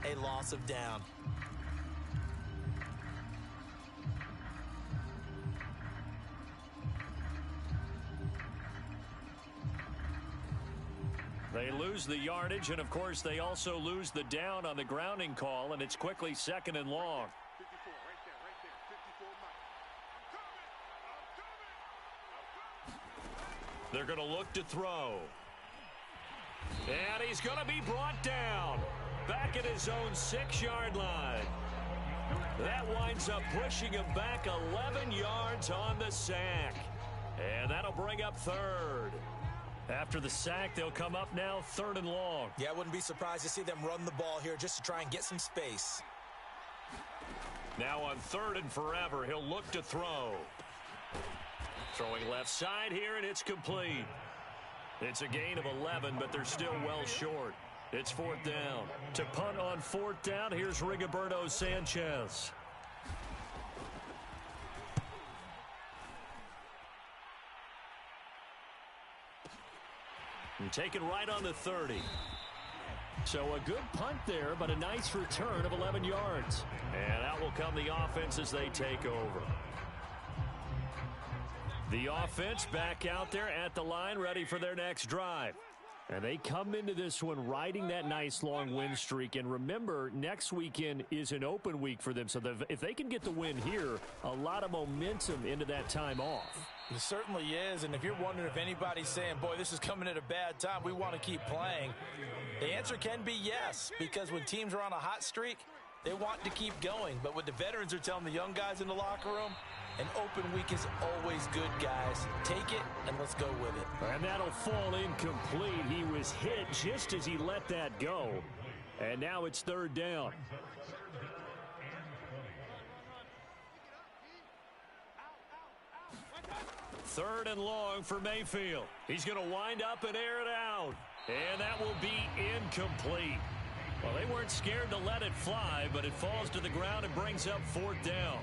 a loss of down. They lose the yardage, and of course they also lose the down on the grounding call, and it's quickly 2nd and long. 54, right there, 54, Mike. They're going to look to throw. And he's going to be brought down back at his own 6-yard line. That winds up pushing him back 11 yards on the sack. And that'll bring up 3rd. After the sack, they'll come up now 3rd and long. Yeah, I wouldn't be surprised to see them run the ball here just to try and get some space. Now on 3rd and forever, he'll look to throw. Throwing left side here, and it's complete. It's a gain of 11, but they're still well short. It's 4th down. To punt on 4th down, here's Rigoberto Sanchez. And taken right on the 30. So a good punt there, but a nice return of 11 yards. And out will come the offense as they take over. The offense back out there at the line, ready for their next drive. And they come into this one riding that nice long win streak. And remember, next weekend is an open week for them. So if they can get the win here, a lot of momentum into that time off. It certainly is. And if you're wondering if anybody's saying, boy, this is coming at a bad time, we want to keep playing, the answer can be yes. Because when teams are on a hot streak, they want to keep going. But what the veterans are telling the young guys in the locker room, an open week is always good, guys. Take it, and let's go with it. And that'll fall incomplete. He was hit just as he let that go. And now it's 3rd down. Third and long for Mayfield. He's going to wind up and air it out. And that will be incomplete. Well, they weren't scared to let it fly, but it falls to the ground and brings up 4th down.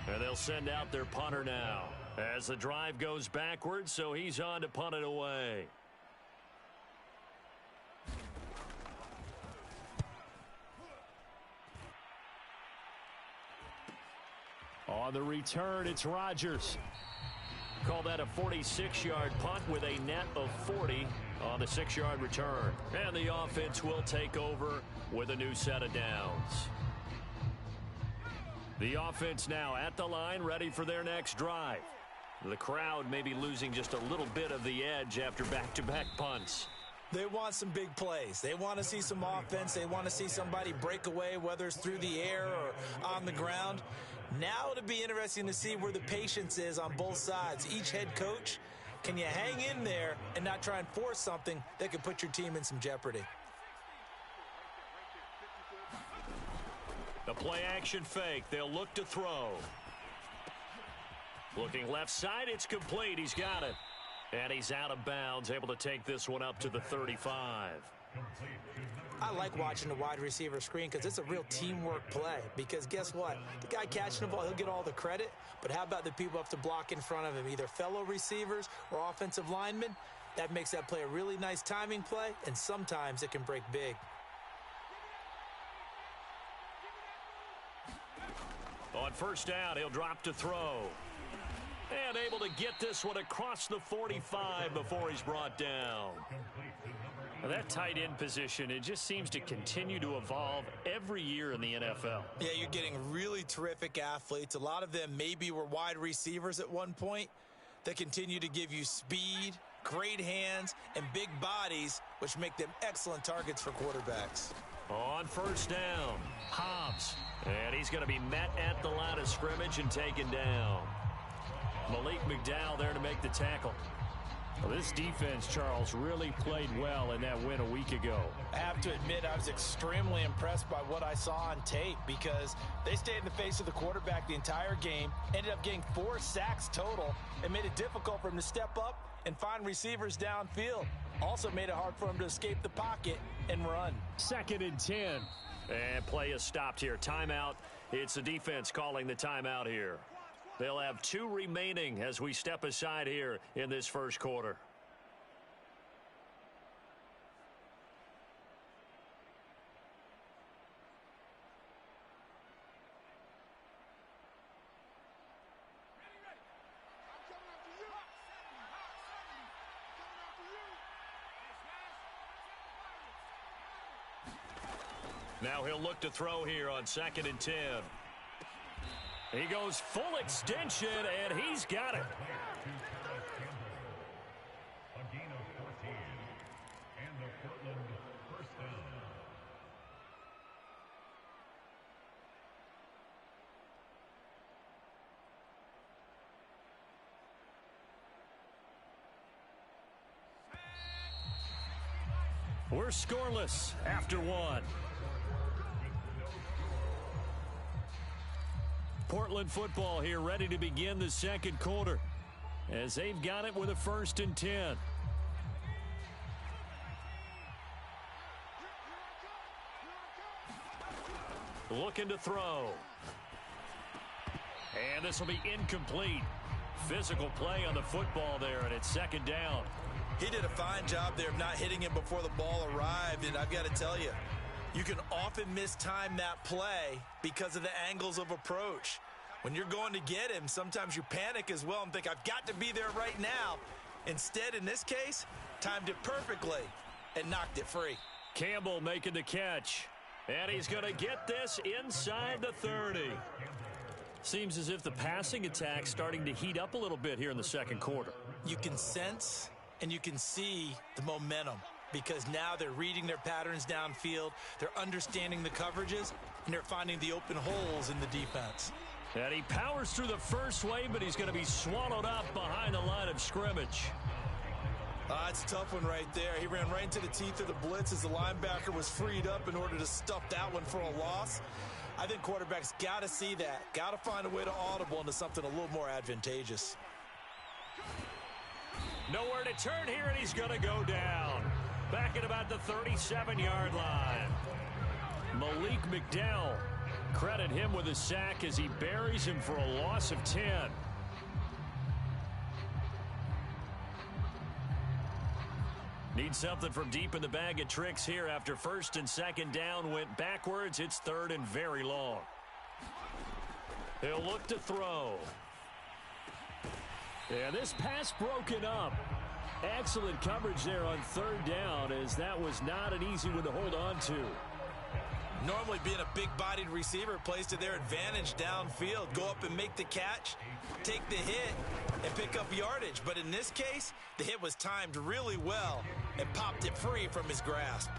And they'll send out their punter now as the drive goes backwards, so he's on to punt it away. On the return, it's Rodgers. Call that a 46-yard punt with a net of 40 on the 6-yard return. And the offense will take over with a new set of downs. The offense now at the line, ready for their next drive. The crowd may be losing just a little bit of the edge after back-to-back punts. They want some big plays. They want to see some offense. They want to see somebody break away, whether it's through the air or on the ground. Now it'll be interesting to see where the patience is on both sides. Each head coach, can you hang in there and not try and force something that could put your team in some jeopardy? The play-action fake. They'll look to throw. Looking left side, it's complete. He's got it. And he's out of bounds, able to take this one up to the 35. I like watching the wide receiver screen because it's a real teamwork play. Because guess what? The guy catching the ball, he'll get all the credit. But how about the people up to block in front of him, either fellow receivers or offensive linemen? That makes that play a really nice timing play, and sometimes it can break big. On 1st down, he'll drop to throw. And able to get this one across the 45 before he's brought down. Now that tight end position, it just seems to continue to evolve every year in the NFL. Yeah, you're getting really terrific athletes. A lot of them maybe were wide receivers at one point that continue to give you speed, great hands, and big bodies, which make them excellent targets for quarterbacks. On 1st down, Hobbs. And he's going to be met at the line of scrimmage and taken down. Malik McDowell there to make the tackle. Well, this defense, Charles, really played well in that win a week ago. I have to admit, I was extremely impressed by what I saw on tape because they stayed in the face of the quarterback the entire game, ended up getting 4 sacks total, and made it difficult for him to step up and find receivers downfield. Also made it hard for him to escape the pocket and run. 2nd and 10. And play is stopped here. Timeout. It's the defense calling the timeout here. They'll have 2 remaining as we step aside here in this first quarter. Now he'll look to throw here on 2nd and 10. He goes full extension, and he's got it. A gain of 14. And the Portland first down. We're scoreless after one. Portland football here, ready to begin the second quarter as they've got it with a 1st and 10. Looking to throw. And this will be incomplete. Physical play on the football there, and it's 2nd down. He did a fine job there of not hitting him before the ball arrived, and I've got to tell you, you can often mistime that play because of the angles of approach. When you're going to get him, sometimes you panic as well and think, I've got to be there right now. Instead, in this case, timed it perfectly and knocked it free. Campbell making the catch, and he's going to get this inside the 30. Seems as if the passing attack's starting to heat up a little bit here in the second quarter. You can sense and you can see the momentum because now they're reading their patterns downfield, they're understanding the coverages, and they're finding the open holes in the defense. And he powers through the first wave, but he's going to be swallowed up behind the line of scrimmage. It's a tough one right there. He ran right into the teeth of the blitz as the linebacker was freed up in order to stuff that one for a loss. I think quarterbacks got to see that, got to find a way to audible into something a little more advantageous. Nowhere to turn here, and he's going to go down. Back at about the 37-yard line. Malik McDowell, credit him with a sack as he buries him for a loss of 10. Need something from deep in the bag of tricks here after 1st and 2nd down went backwards. It's 3rd and very long. He'll look to throw. Yeah, this pass broken up. Excellent coverage there on 3rd down as that was not an easy one to hold on to. Normally being a big-bodied receiver plays to their advantage downfield. Go up and make the catch, take the hit, and pick up yardage. But in this case, the hit was timed really well and popped it free from his grasp.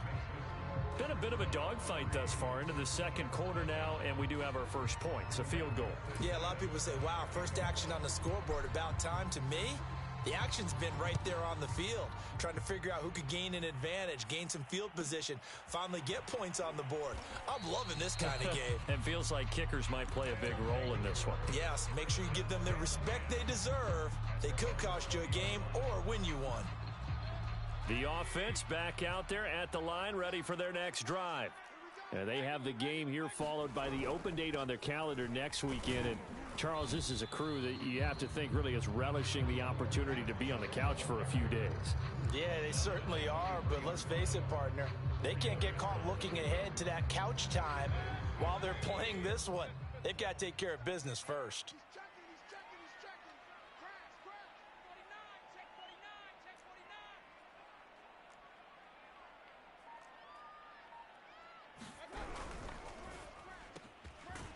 Been a bit of a dogfight thus far into the second quarter now, and we do have our first points, a field goal. Yeah, a lot of people say, wow, first action on the scoreboard, about time. To me, the action's been right there on the field, trying to figure out who could gain an advantage, gain some field position, finally get points on the board. I'm loving this kind of game. And feels like kickers might play a big role in this one. Yes, make sure you give them the respect they deserve. They could cost you a game or win you one. The offense back out there at the line, ready for their next drive. And they have the game here followed by the open date on their calendar next weekend. And Charles, this is a crew that you have to think really is relishing the opportunity to be on the couch for a few days. Yeah, they certainly are, but let's face it, partner. They can't get caught looking ahead to that couch time while they're playing this one. They've got to take care of business first.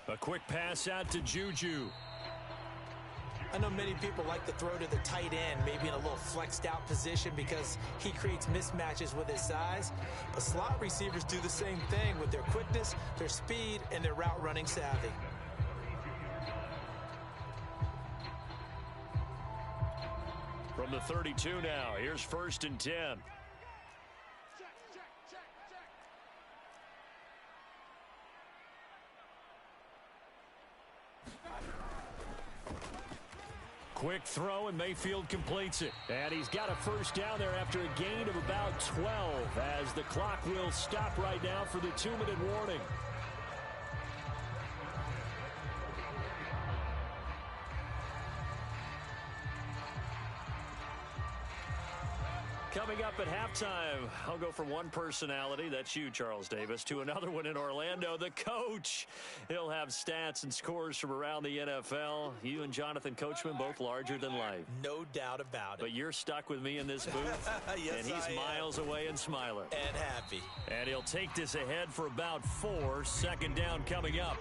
A quick pass out to Juju. I know many people like to throw to the tight end, maybe in a little flexed out position because he creates mismatches with his size. But slot receivers do the same thing with their quickness, their speed, and their route running savvy. From the 32 now, here's 1st and 10. Quick throw, and Mayfield completes it. And he's got a first down there after a gain of about 12 as the clock will stop right now for the 2-minute warning. Coming Coming up at halftime, I'll go from one personality, that's you, Charles Davis, to another one in Orlando, the coach. He'll have stats and scores from around the NFL. You and Jonathan Coachman both larger than life. No doubt about it. But you're stuck with me in this booth, yes, and he's miles away and smiling. And happy. And he'll take this ahead for about 4. Second down coming up.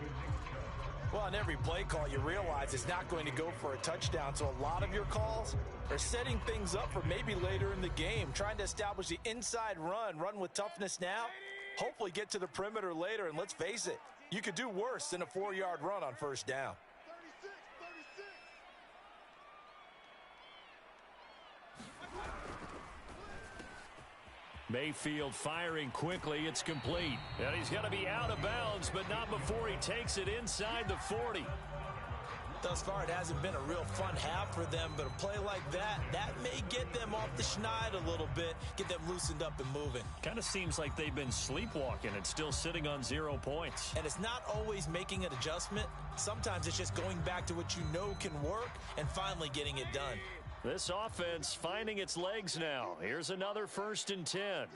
Well, on every play call, you realize it's not going to go for a touchdown, so a lot of your calls are setting things up for maybe later in the game, trying to establish the inside run with toughness now, hopefully get to the perimeter later, and let's face it, you could do worse than a 4-yard run on first down. Mayfield firing quickly. It's complete. And he's going to be out of bounds, but not before he takes it inside the 40. Thus far, it hasn't been a real fun half for them, but a play like that may get them off the schneid a little bit, get them loosened up and moving. Kind of seems like they've been sleepwalking and still sitting on 0 points. And it's not always making an adjustment. Sometimes it's just going back to what you know can work and finally getting it done. This offense finding its legs now. Here's another 1st and 10.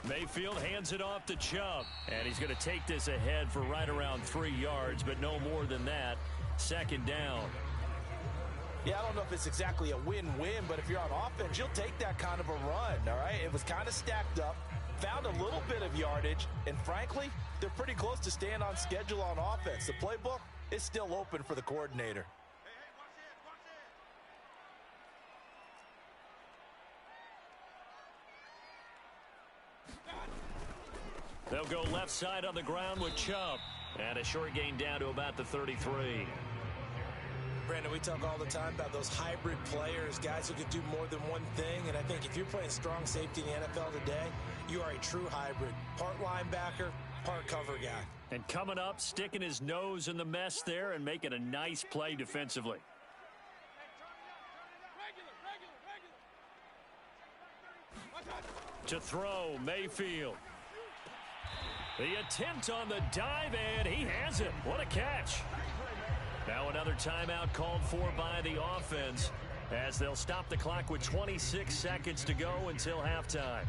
Mayfield hands it off to Chubb. And he's going to take this ahead for right around 3 yards, but no more than that. Second down. Yeah, I don't know if it's exactly a win-win, but if you're on offense, you'll take that kind of a run, all right? It was kind of stacked up, found a little bit of yardage, and frankly, they're pretty close to staying on schedule on offense. The playbook is still open for the coordinator. They'll go left side on the ground with Chubb. And a short gain down to about the 33. Brandon, we talk all the time about those hybrid players, guys who can do more than one thing. And I think if you're playing strong safety in the NFL today, you are a true hybrid. Part linebacker, part cover guy. And coming up, sticking his nose in the mess there and making a nice play defensively. To throw, Mayfield. The attempt on the dive, and he has it. What a catch. Now another timeout called for by the offense as they'll stop the clock with 26 seconds to go until halftime.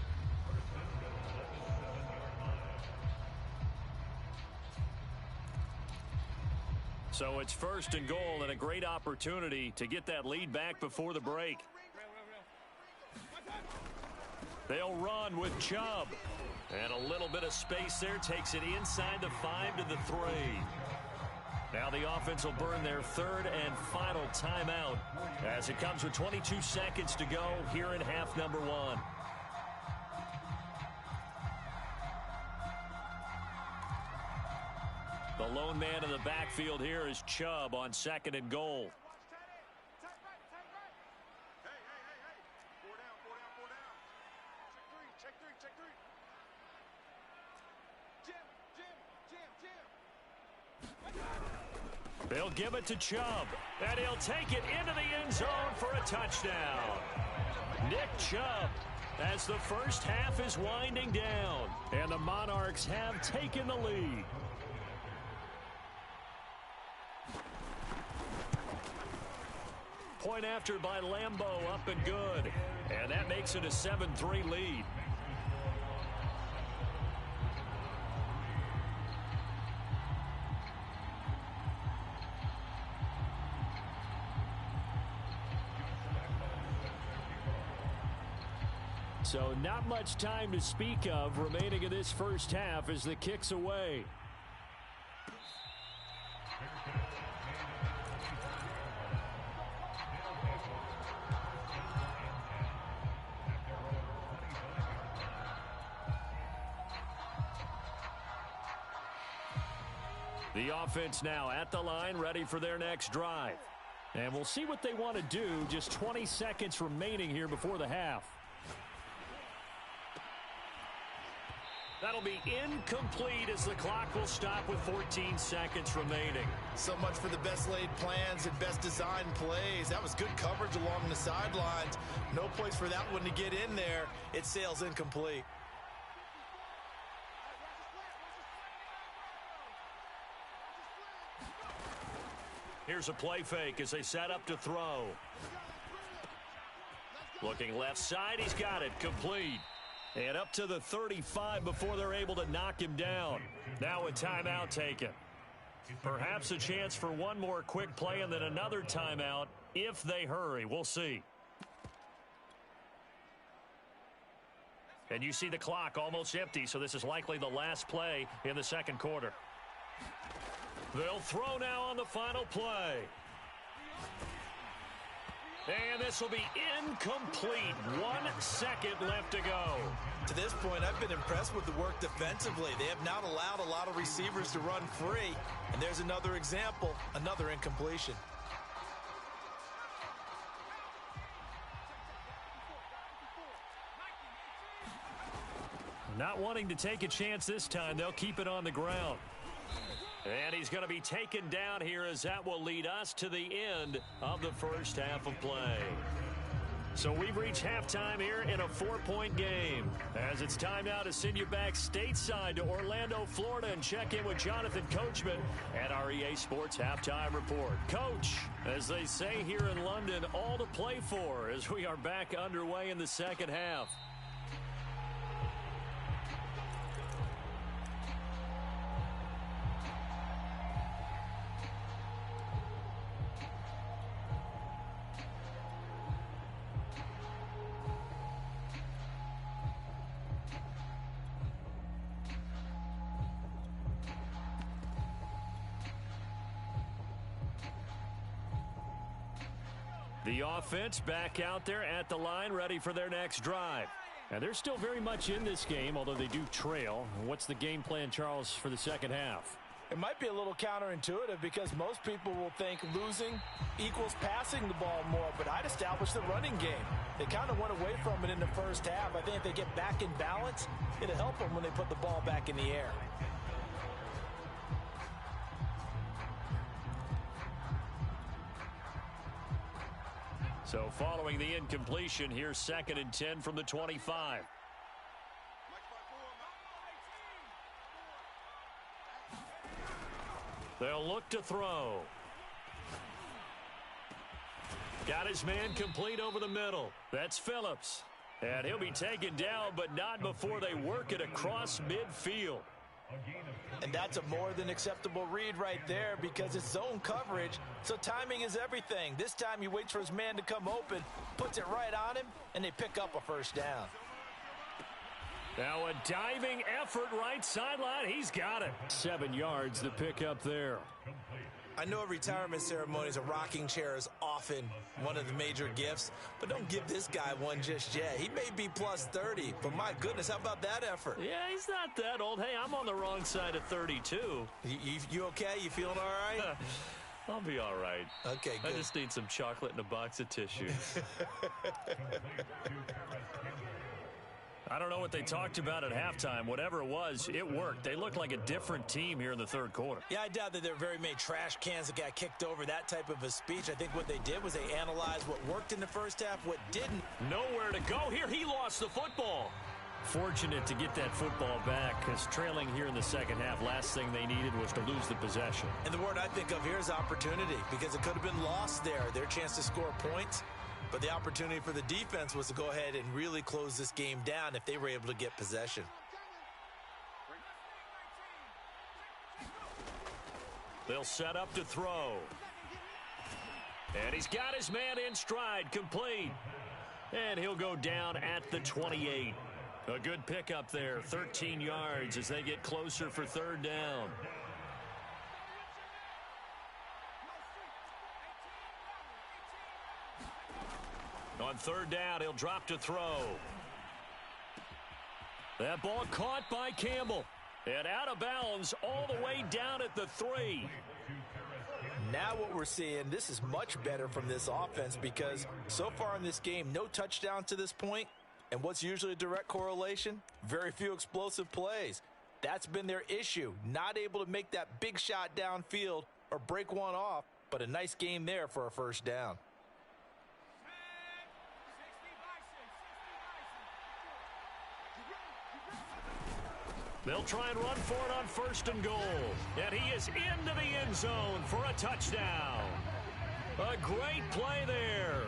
So it's 1st and goal and a great opportunity to get that lead back before the break. They'll run with Chubb. And a little bit of space there takes it inside the 5 to the 3. Now the offense will burn their 3rd and final timeout as it comes with 22 seconds to go here in half number 1. The lone man in the backfield here is Chubb on 2nd and goal. They'll give it to Chubb, and he'll take it into the end zone for a touchdown. Nick Chubb, as the first half is winding down, and the Monarchs have taken the lead. Point after by Lambeau, up and good, and that makes it a 7-3 lead. So not much time to speak of remaining in this first half as the kick's away. The offense now at the line, ready for their next drive. And we'll see what they want to do. Just 20 seconds remaining here before the half. That'll be incomplete as the clock will stop with 14 seconds remaining. So much for the best laid plans and best designed plays. That was good coverage along the sidelines. No place for that one to get in there. It sails incomplete. Here's a play fake as they set up to throw. Looking left side, he's got it, complete. And up to the 35 before they're able to knock him down. Now a timeout taken. Perhaps a chance for one more quick play and then another timeout if they hurry. We'll see. And you see the clock almost empty, so this is likely the last play in the second quarter. They'll throw now on the final play. And this will be incomplete. 1 second left to go. To this point, I've been impressed with the work defensively. They have not allowed a lot of receivers to run free. And there's another example, another incompletion. Not wanting to take a chance this time, they'll keep it on the ground. And he's going to be taken down here as that will lead us to the end of the first half of play. So we've reached halftime here in a 4-point game. As it's time now to send you back stateside to Orlando, Florida, and check in with Jonathan Coachman at our EA Sports Halftime Report. Coach, as they say here in London, all to play for as we are back underway in the second half. The offense back out there at the line, ready for their next drive. And they're still very much in this game, although they do trail. What's the game plan, Charles, for the second half? It might be a little counterintuitive because most people will think losing equals passing the ball more, but I'd establish the running game. They kind of went away from it in the first half. I think if they get back in balance, it'll help them when they put the ball back in the air. So following the incompletion, here's 2nd and 10 from the 25. They'll look to throw. Got his man complete over the middle. That's Phillips. And he'll be taken down, but not before they work it across midfield. And that's a more than acceptable read right there because it's zone coverage, so timing is everything. This time he waits for his man to come open, puts it right on him, and they pick up a first down. Now a diving effort right sideline. He's got it. 7 yards to pick up there. I know at retirement ceremonies, a rocking chair is often one of the major gifts, but don't give this guy one just yet. He may be plus 30, but my goodness, how about that effort? Yeah, he's not that old. Hey, I'm on the wrong side of 32. You okay? You feeling all right? I'll be all right. Okay, good. I just need some chocolate and a box of tissues. I don't know what they talked about at halftime. Whatever it was, it worked. They looked like a different team here in the third quarter. Yeah, I doubt that there were very many trash cans that got kicked over, that type of a speech. I think what they did was they analyzed what worked in the first half, what didn't. Nowhere to go here. He lost the football. Fortunate to get that football back because trailing here in the second half, last thing they needed was to lose the possession. And the word I think of here is opportunity because it could have been lost there, their chance to score points. But the opportunity for the defense was to go ahead and really close this game down if they were able to get possession. They'll set up to throw. And he's got his man in stride, complete. And he'll go down at the 28. A good pickup there, 13 yards as they get closer for third down. On third down, he'll drop to throw. That ball caught by Campbell. And out of bounds all the way down at the 3. Now what we're seeing, this is much better from this offense because so far in this game, no touchdowns to this point. And what's usually a direct correlation? Very few explosive plays. That's been their issue. Not able to make that big shot downfield or break one off, but a nice game there for a first down. They'll try and run for it on 1st and goal. And he is into the end zone for a touchdown. A great play there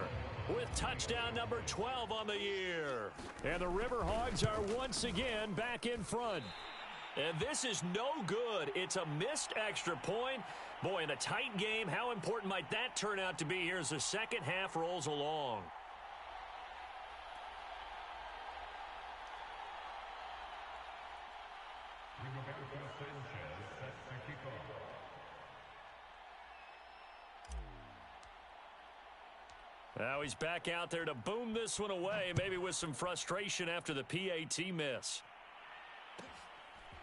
with touchdown number 12 on the year. And the Riverhogs are once again back in front. And this is no good. It's a missed extra point. Boy, in a tight game, how important might that turn out to be here as the second half rolls along? Now he's back out there to boom this one away, maybe with some frustration after the PAT miss.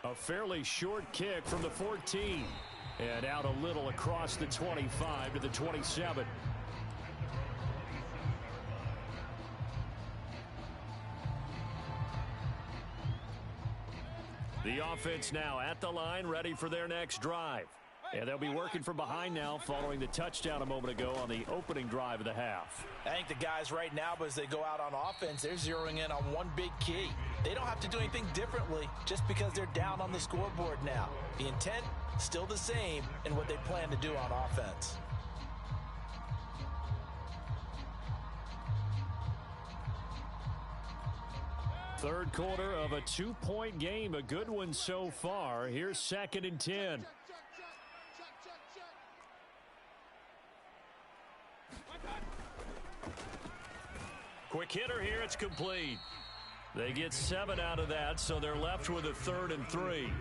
A fairly short kick from the 14. And out a little across the 25 to the 27. The offense now at the line, ready for their next drive. And they'll be working from behind now following the touchdown a moment ago on the opening drive of the half. I think the guys right now, as they go out on offense, they're zeroing in on one big key. They don't have to do anything differently just because they're down on the scoreboard now. The intent, still the same in what they plan to do on offense. Third quarter of a 2-point game, a good one so far. Here's 2nd and 10. Quick hitter here, it's complete. They get 7 out of that, so they're left with a 3rd and 3.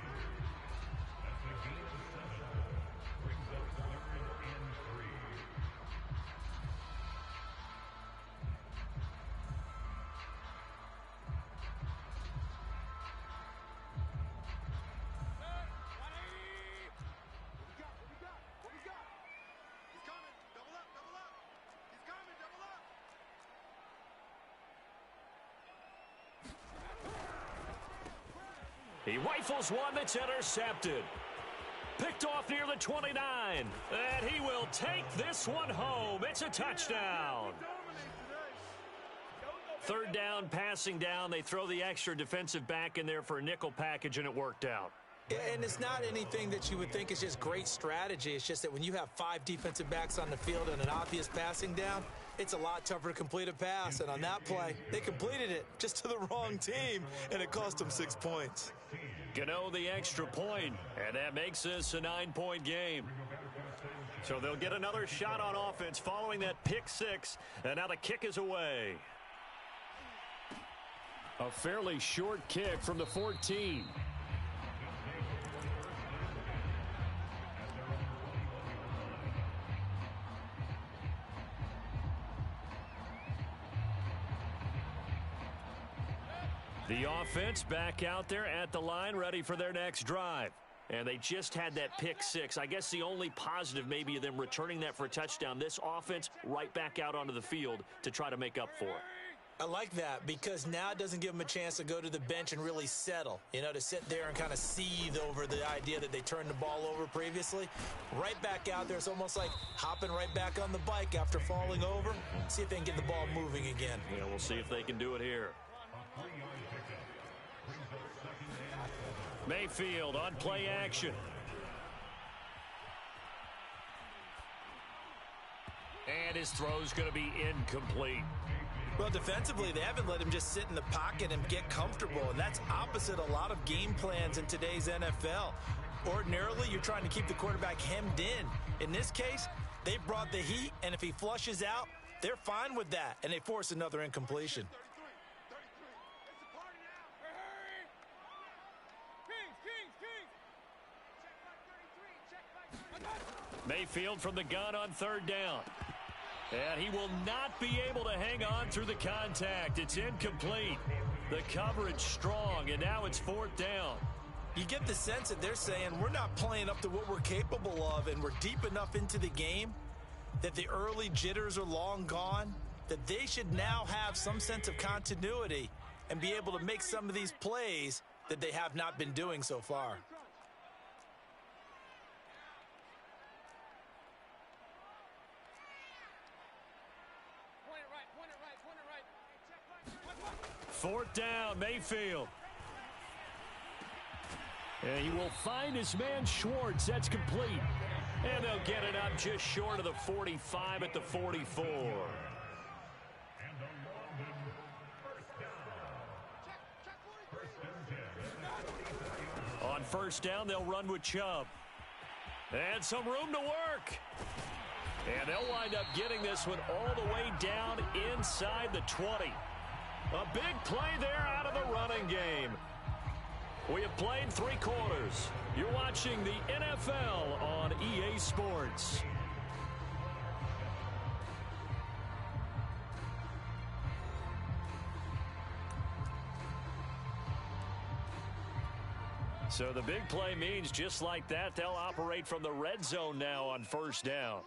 He rifles one that's intercepted. Picked off near the 29. And he will take this one home. It's a touchdown. 3rd down, passing down. They throw the extra defensive back in there for a nickel package, and it worked out. And it's not anything that you would think is just great strategy. It's just that when you have 5 defensive backs on the field and an obvious passing down, it's a lot tougher to complete a pass. And on that play, they completed it just to the wrong team, and it cost them 6 points. Gano the extra point, and that makes this a 9-point game. So they'll get another shot on offense following that pick 6, and now the kick is away. A fairly short kick from the 14. The offense back out there at the line, ready for their next drive. And they just had that pick 6. I guess the only positive maybe of them returning that for a touchdown. This offense right back out onto the field to try to make up for it. I like that because now it doesn't give them a chance to go to the bench and really settle, to sit there and kind of seethe over the idea that they turned the ball over previously. Right back out there, it's almost like hopping right back on the bike after falling over. See if they can get the ball moving again. Yeah, we'll see if they can do it here. Mayfield on play action. And his throw's going to be incomplete. Well, defensively, they haven't let him just sit in the pocket and get comfortable, and that's opposite a lot of game plans in today's NFL. Ordinarily, you're trying to keep the quarterback hemmed in. In this case, they brought the heat, and if he flushes out, they're fine with that, and they force another incompletion. Mayfield from the gun on 3rd down. And he will not be able to hang on through the contact. It's incomplete. The coverage strong, and now it's 4th down. You get the sense that they're saying we're not playing up to what we're capable of, and we're deep enough into the game that the early jitters are long gone, that they should now have some sense of continuity and be able to make some of these plays that they have not been doing so far. Fourth down, Mayfield. And he will find his man Schwartz. That's complete. And they'll get it up just short of the 45 at the 44. And the London first down. First and 10. On first down, they'll run with Chubb. And some room to work. And they'll wind up getting this one all the way down inside the 20. A big play there out of the running game. We have played 3 quarters. You're watching the NFL on EA Sports. So the big play means just like that, they'll operate from the red zone now on first down.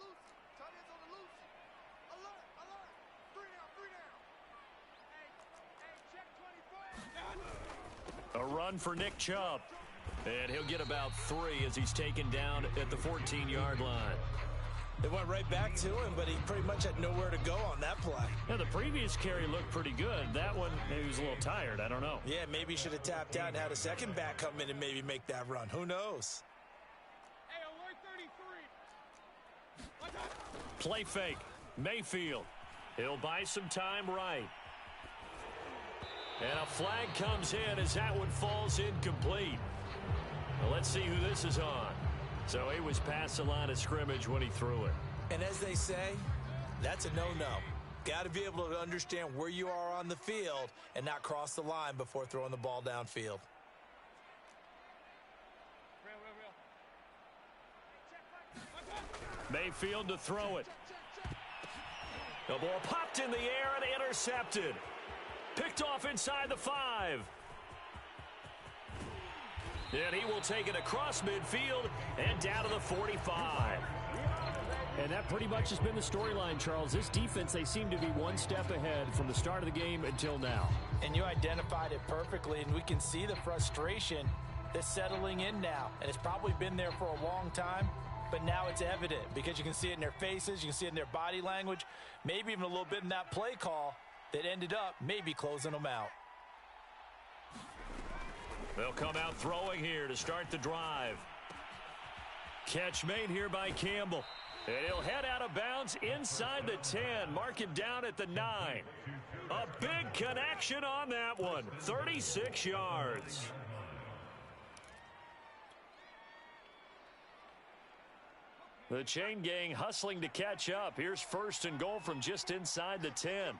A run for Nick Chubb. And he'll get about 3 as he's taken down at the 14-yard line. They went right back to him, but he pretty much had nowhere to go on that play. Now, the previous carry looked pretty good. That one, he was a little tired. I don't know. Yeah, maybe he should have tapped out and had a second back come in and maybe make that run. Who knows? Hey, alert 33. Play fake. Mayfield. He'll buy some time right. And a flag comes in as that one falls incomplete. Well, let's see who this is on. So he was past the line of scrimmage when he threw it. And as they say, that's a no-no. Got to be able to understand where you are on the field and not cross the line before throwing the ball downfield. Mayfield to throw it. The ball popped in the air and intercepted. Picked off inside the 5. And he will take it across midfield and down to the 45. And that pretty much has been the storyline, Charles. This defense, they seem to be one step ahead from the start of the game until now. And you identified it perfectly, and we can see the frustration that's settling in now. And it's probably been there for a long time, but now it's evident because you can see it in their faces, you can see it in their body language, maybe even a little bit in that play call that ended up maybe closing them out. They'll come out throwing here to start the drive. Catch made here by Campbell. And he'll head out of bounds inside the 10. Mark him down at the 9. A big connection on that one. 36 yards. The chain gang hustling to catch up. Here's first and goal from just inside the 10.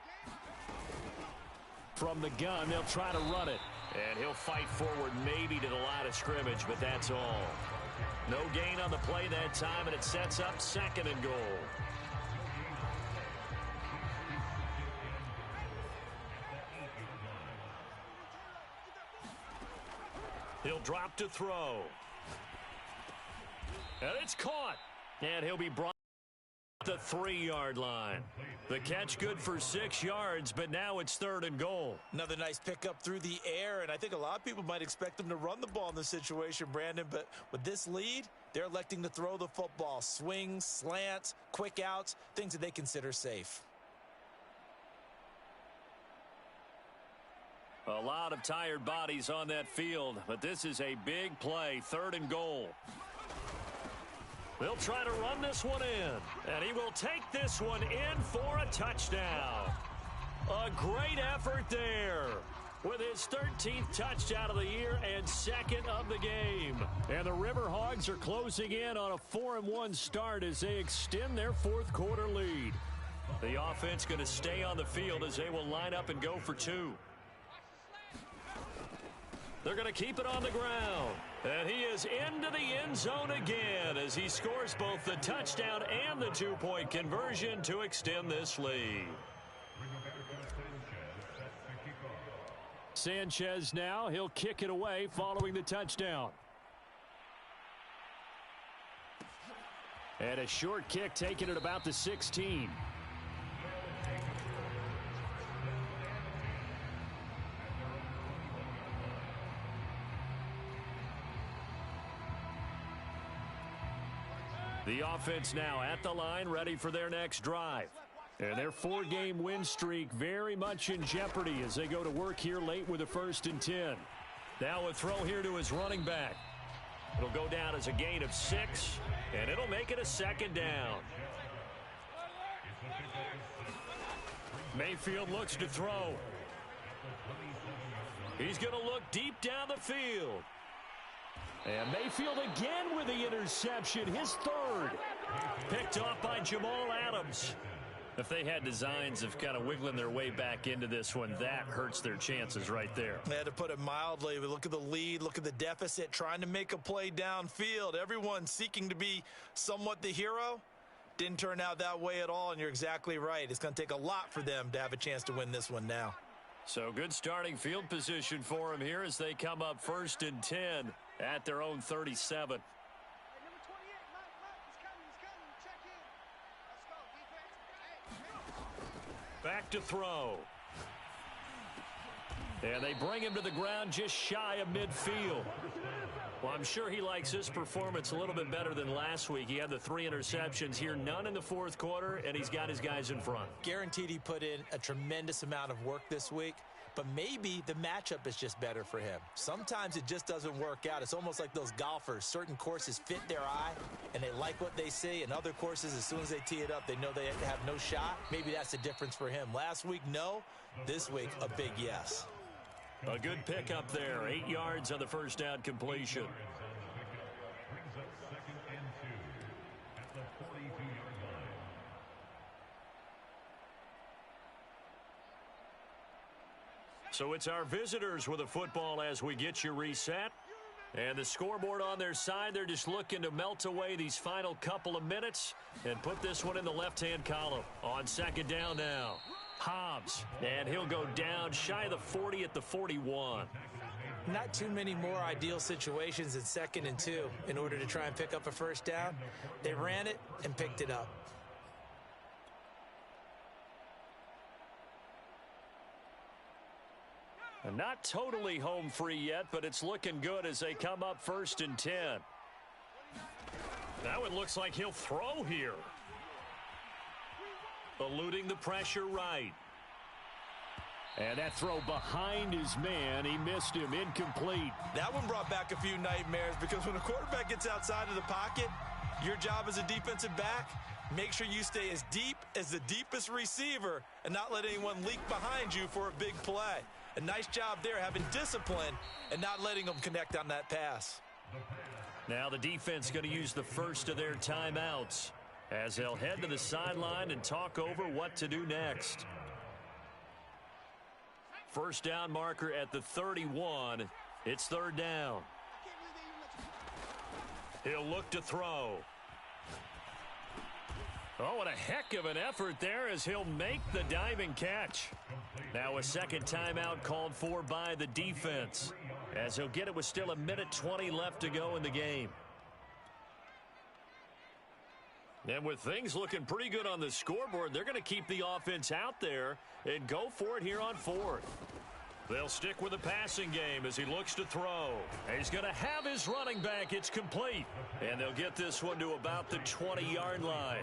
From the gun, they'll try to run it. And he'll fight forward maybe to the line of scrimmage, but that's all. No gain on the play that time, and it sets up second and goal. He'll drop to throw. And it's caught. And he'll be brought to the 3-yard line. The catch good for 6 yards, but now it's third and goal. Another nice pickup through the air, and I think a lot of people might expect them to run the ball in this situation, Brandon, but with this lead, they're electing to throw the football. Swings, slants, quick outs, things that they consider safe. A lot of tired bodies on that field, but this is a big play, third and goal. They'll try to run this one in, and he will take this one in for a touchdown. A great effort there with his 13th touchdown of the year and second of the game. And the Riverhogs are closing in on a 4-1 start as they extend their fourth quarter lead. The offense going to stay on the field as they will line up and go for 2. They're going to keep it on the ground. And he is into the end zone again as he scores both the touchdown and the 2-point conversion to extend this lead. Sanchez now, he'll kick it away following the touchdown. And a short kick taken at about the 16. The offense now at the line, ready for their next drive. And their 4-game win streak very much in jeopardy as they go to work here late with a 1st and 10. Now a throw here to his running back. It'll go down as a gain of 6, and it'll make it a second down. Mayfield looks to throw. He's going to look deep down the field. And Mayfield again with the interception, his third. Picked off by Jamal Adams. If they had designs of kind of wiggling their way back into this one, that hurts their chances right there. They had to put it mildly. We look at the lead, look at the deficit, trying to make a play downfield. Everyone seeking to be somewhat the hero. Didn't turn out that way at all, and you're exactly right. It's going to take a lot for them to have a chance to win this one now. So good starting field position for them here as they come up 1st and 10 at their own 37. Back to throw. And they bring him to the ground just shy of midfield. Well, I'm sure he likes his performance a little bit better than last week. He had the 3 interceptions here, none in the 4th quarter, and he's got his guys in front. Guaranteed he put in a tremendous amount of work this week, but maybe the matchup is just better for him. Sometimes it just doesn't work out. It's almost like those golfers. Certain courses fit their eye, and they like what they see, and other courses, as soon as they tee it up, they know they have no shot. Maybe that's the difference for him. Last week, no. This week, a big yes. A good pickup there. 8 yards on the first down completion. Brings up 2nd and 2 at the 42-yard line. So it's our visitors with a football as we get you reset. And the scoreboard on their side, they're just looking to melt away these final couple of minutes and put this one in the left-hand column. On 2nd down now. Hobbs, and he'll go down shy of the 40 at the 41. Not too many more ideal situations in 2nd and 2 in order to try and pick up a first down. They ran it and picked it up. And not totally home free yet, but it's looking good as they come up 1st and 10. That one looks like he'll throw here. Eluding the pressure right. And that throw behind his man. He missed him. Incomplete. That one brought back a few nightmares because when a quarterback gets outside of the pocket, your job as a defensive back, make sure you stay as deep as the deepest receiver and not let anyone leak behind you for a big play. A nice job there having discipline and not letting them connect on that pass. Now the defense going to use the first of their timeouts as they'll head to the sideline and talk over what to do next. First down marker at the 31. It's 3rd down. He'll look to throw. Oh, what a heck of an effort there as he'll make the diving catch. Now a second timeout called for by the defense as he'll get it with still 1:20 left to go in the game. And with things looking pretty good on the scoreboard, they're going to keep the offense out there and go for it here on 4th. They'll stick with the passing game as he looks to throw. And he's going to have his running back. It's complete. And they'll get this one to about the 20-yard line.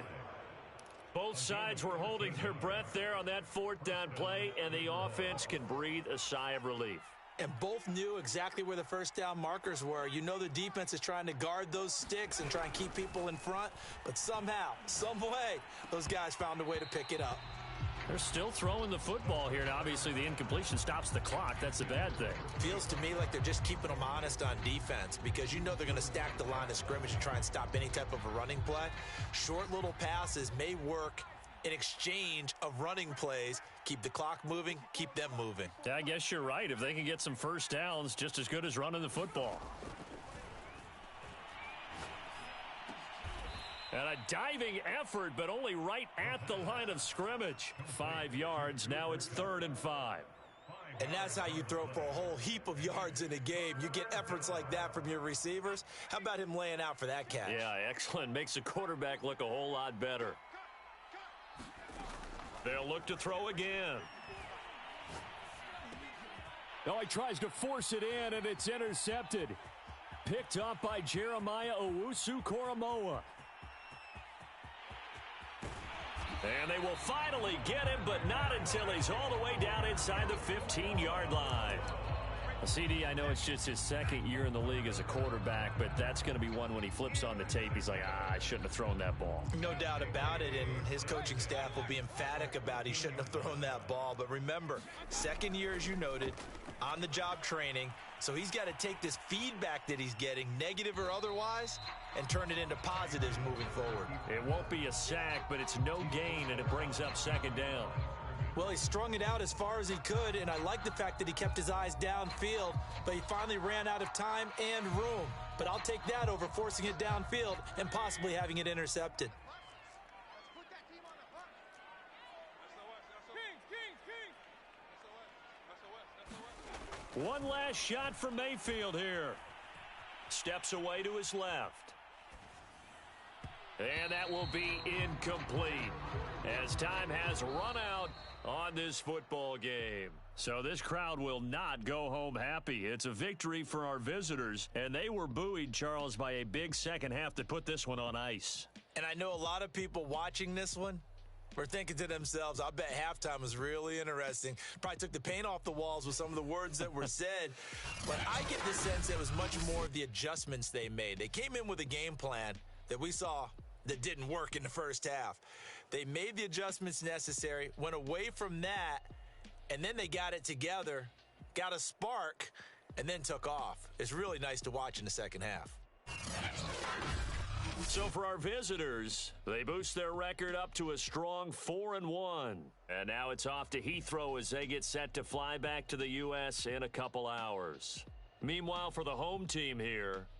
Both sides were holding their breath there on that 4th down play, and the offense can breathe a sigh of relief. And both knew exactly where the first down markers were. You know the defense is trying to guard those sticks and try and keep people in front, but somehow, some way, those guys found a way to pick it up. They're still throwing the football here, and obviously the incompletion stops the clock. That's a bad thing. Feels to me like they're just keeping them honest on defense because you know they're going to stack the line of scrimmage and try and stop any type of a running play. Short little passes may work in exchange of running plays. Keep the clock moving, keep them moving. Yeah, I guess you're right. If they can get some first downs, just as good as running the football. And a diving effort, but only right at the line of scrimmage. 5 yards. Now it's 3rd and 5. And that's how you throw for a whole heap of yards in a game. You get efforts like that from your receivers. How about him laying out for that catch? Yeah, excellent. Makes the quarterback look a whole lot better. They'll look to throw again. Oh, he tries to force it in, and it's intercepted. Picked up by Jeremiah Owusu-Koramoah. And they will finally get him, but not until he's all the way down inside the 15-yard line. CD, I know it's just his second year in the league as a quarterback, but that's going to be one when he flips on the tape, he's like, I shouldn't have thrown that ball. No doubt about it, and his coaching staff will be emphatic about he shouldn't have thrown that ball. But remember, second year, as you noted, on-the-job training, so he's got to take this feedback that he's getting, negative or otherwise, and turn it into positives moving forward. It won't be a sack, but it's no gain, and it brings up second down. Well, he strung it out as far as he could, and I like the fact that he kept his eyes downfield, but he finally ran out of time and room. But I'll take that over forcing it downfield and possibly having it intercepted. One last shot from Mayfield here. Steps away to his left. And that will be incomplete as time has run out on this football game. So this crowd will not go home happy. It's a victory for our visitors, and they were buoyed, Charles, by a big second half that put this one on ice. And I know a lot of people watching this one were thinking to themselves, I bet halftime was really interesting. Probably took the paint off the walls with some of the words that were said. But I get the sense it was much more of the adjustments they made. They came in with a game plan that we saw that didn't work in the first half. They made the adjustments necessary, went away from that, and then they got it together, got a spark, and then took off. It's really nice to watch in the second half. So for our visitors, they boost their record up to a strong 4-1. And now it's off to Heathrow as they get set to fly back to the U.S. in a couple hours. Meanwhile, for the home team here,